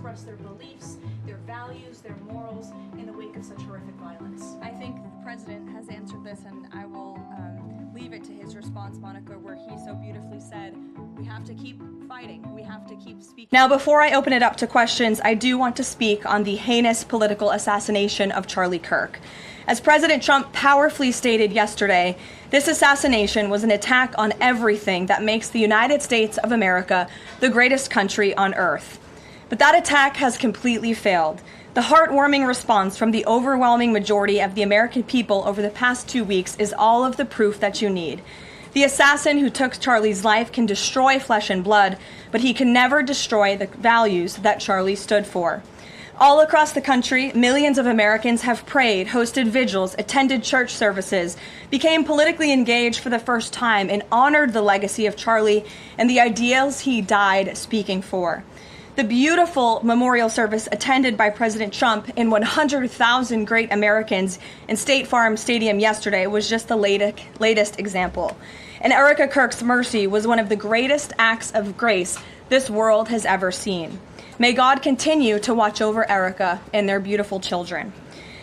express their beliefs, their values, their morals in the wake of such horrific violence? I think the president has answered this, and I will leave it to his response, Monica, where he so beautifully said, we have to keep fighting. We have to keep speaking. Now, before I open it up to questions, I do want to speak on the heinous political assassination of Charlie Kirk. As President Trump powerfully stated yesterday, this assassination was an attack on everything that makes the United States of America the greatest country on earth. But that attack has completely failed. The heartwarming response from the overwhelming majority of the American people over the past 2 weeks is all of the proof that you need. The assassin who took Charlie's life can destroy flesh and blood, but he can never destroy the values that Charlie stood for. All across the country, millions of Americans have prayed, hosted vigils, attended church services, became politically engaged for the first time, and honored the legacy of Charlie and the ideals he died speaking for. The beautiful memorial service attended by President Trump and 100,000 great Americans in State Farm Stadium yesterday was just the latest example. And Erica Kirk's mercy was one of the greatest acts of grace this world has ever seen. May God continue to watch over Erica and their beautiful children.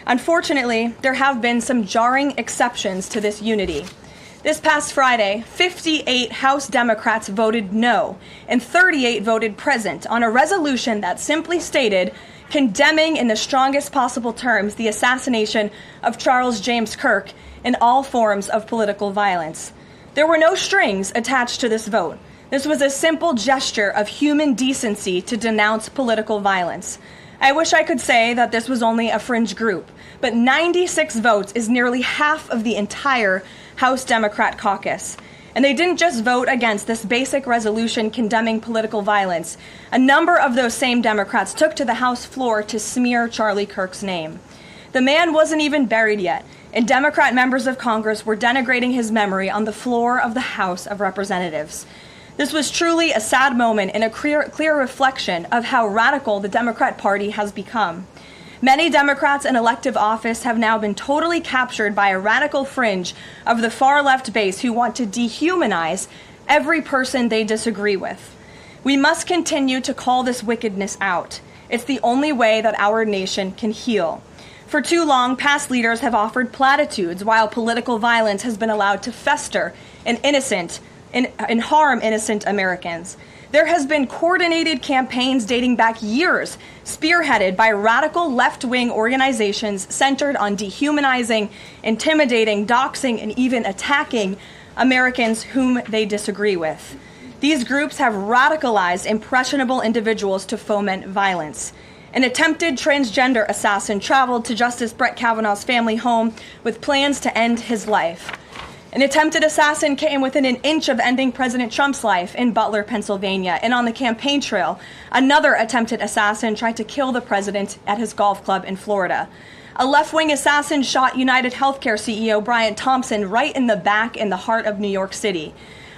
Unfortunately, there have been some jarring exceptions to this unity. This past Friday, 58 House Democrats voted no, and 38 voted present on a resolution that simply stated, condemning in the strongest possible terms the assassination of Charles James Kirk and all forms of political violence. There were no strings attached to this vote. This was a simple gesture of human decency to denounce political violence. I wish I could say that this was only a fringe group, but 96 votes is nearly half of the entire House Democrat caucus. And they didn't just vote against this basic resolution condemning political violence. A number of those same Democrats took to the House floor to smear Charlie Kirk's name. The man wasn't even buried yet, and Democrat members of Congress were denigrating his memory on the floor of the House of Representatives. This was truly a sad moment and a clear reflection of how radical the Democrat Party has become. Many Democrats in elective office have now been totally captured by a radical fringe of the far-left base who want to dehumanize every person they disagree with. We must continue to call this wickedness out. It's the only way that our nation can heal. For too long, past leaders have offered platitudes while political violence has been allowed to fester and harm innocent Americans. There has been coordinated campaigns dating back years, spearheaded by radical left-wing organizations centered on dehumanizing, intimidating, doxing, and even attacking Americans whom they disagree with. These groups have radicalized impressionable individuals to foment violence. An attempted transgender assassin traveled to Justice Brett Kavanaugh's family home with plans to end his life. An attempted assassin came within an inch of ending President Trump's life in Butler, Pennsylvania, and on the campaign trail, another attempted assassin tried to kill the president at his golf club in Florida. A left-wing assassin shot United Healthcare CEO Brian Thompson right in the back in the heart of New York City.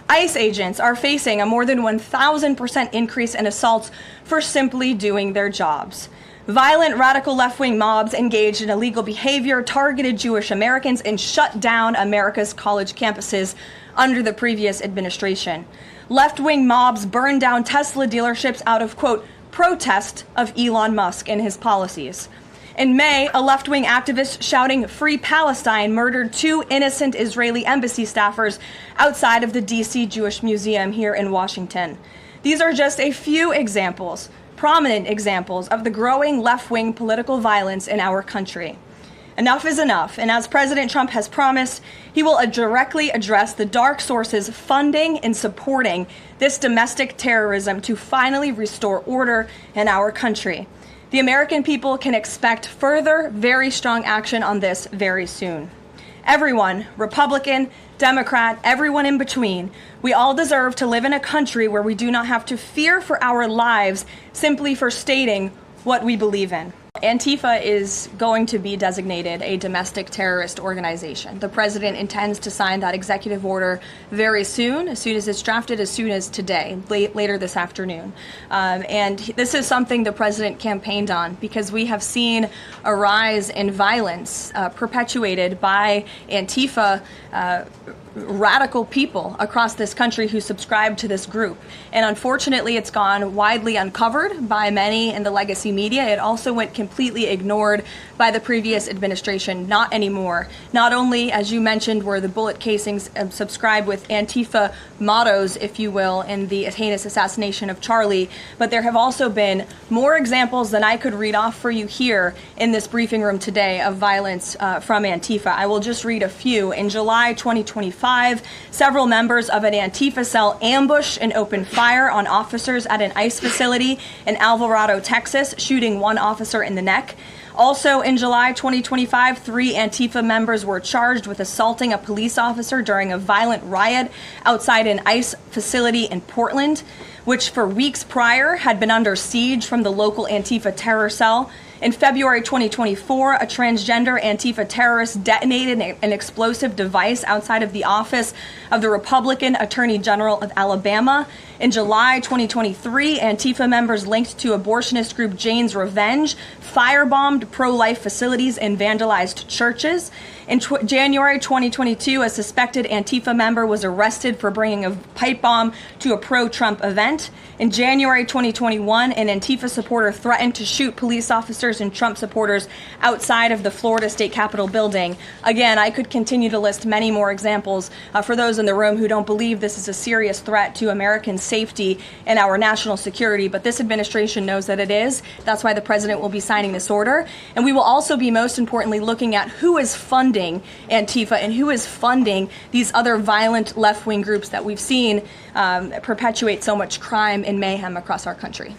ICE agents are facing a more than 1,000% increase in assaults for simply doing their jobs. Violent radical left-wing mobs engaged in illegal behavior, targeted Jewish Americans, and shut down America's college campuses under the previous administration. Left-wing mobs burned down Tesla dealerships out of, quote, protest of Elon Musk and his policies. In May, a left-wing activist shouting "Free Palestine" murdered 2 innocent Israeli embassy staffers outside of the D.C. Jewish Museum here in Washington. These are just a few examples, prominent examples of the growing left-wing political violence in our country. Enough is enough, and as President Trump has promised, he will directly address the dark sources funding and supporting this domestic terrorism to finally restore order in our country. The American people can expect further, very strong action on this very soon. Everyone, Republican, Democrat, everyone in between, we all deserve to live in a country where we do not have to fear for our lives simply for stating what we believe in. Antifa is going to be designated a domestic terrorist organization. The president intends to sign that executive order very soon as it's drafted, as soon as today, later this afternoon. And this is something the president campaigned on because we have seen a rise in violence perpetuated by Antifa radical people across this country who subscribe to this group. And unfortunately, it's gone widely uncovered by many in the legacy media. It also went completely ignored by the previous administration. Not anymore. Not only, as you mentioned, were the bullet casings subscribed with Antifa mottos, if you will, in the heinous assassination of Charlie, but there have also been more examples than I could read off for you here in this briefing room today of violence from Antifa. I will just read a few. In July 2025, several members of an Antifa cell ambushed and opened fire on officers at an ICE facility in Alvarado, Texas, shooting one officer in the neck. Also in July 2025, 3 Antifa members were charged with assaulting a police officer during a violent riot outside an ICE facility in Portland, which for weeks prior had been under siege from the local Antifa terror cell. In February 2024, a transgender Antifa terrorist detonated an explosive device outside of the office of the Republican Attorney General of Alabama. In July 2023, Antifa members linked to abortionist group Jane's Revenge firebombed pro-life facilities and vandalized churches. In January 2022, a suspected Antifa member was arrested for bringing a pipe bomb to a pro-Trump event. In January 2021, an Antifa supporter threatened to shoot police officers and Trump supporters outside of the Florida State Capitol building. Again, I could continue to list many more examples for those in the room who don't believe this is a serious threat to American safety and our national security, but this administration knows that it is. That's why the president will be signing this order. And we will also be, most importantly, looking at who is funding Antifa and who is funding these other violent left-wing groups that we've seen perpetuate so much crime and mayhem across our country.